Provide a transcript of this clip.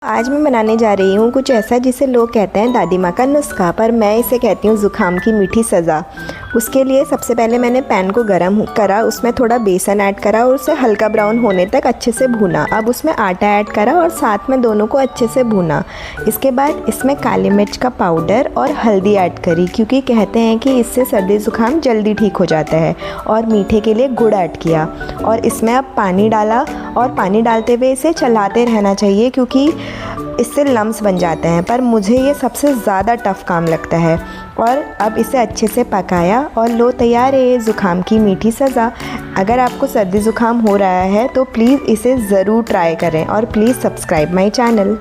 आज मैं बनाने जा रही हूँ कुछ ऐसा जिसे लोग कहते हैं दादी माँ का नुस्खा, पर मैं इसे कहती हूँ ज़ुकाम की मीठी सज़ा। उसके लिए सबसे पहले मैंने पैन को गरम करा, उसमें थोड़ा बेसन ऐड करा और उसे हल्का ब्राउन होने तक अच्छे से भूना। अब उसमें आटा ऐड करा और साथ में दोनों को अच्छे से भूना। इसके बाद इसमें काली मिर्च का पाउडर और हल्दी ऐड करी, क्योंकि कहते हैं कि इससे सर्दी ज़ुकाम जल्दी ठीक हो जाता है। और मीठे के लिए गुड़ ऐड किया और इसमें अब पानी डाला और पानी डालते हुए इसे चलाते रहना चाहिए, क्योंकि इससे लम्स बन जाते हैं। पर मुझे ये सबसे ज़्यादा टफ़ काम लगता है। और अब इसे अच्छे से पकाया और लो तैयार है ये ज़ुकाम की मीठी सज़ा। अगर आपको सर्दी ज़ुकाम हो रहा है तो प्लीज़ इसे ज़रूर ट्राई करें और प्लीज़ सब्सक्राइब माई चैनल।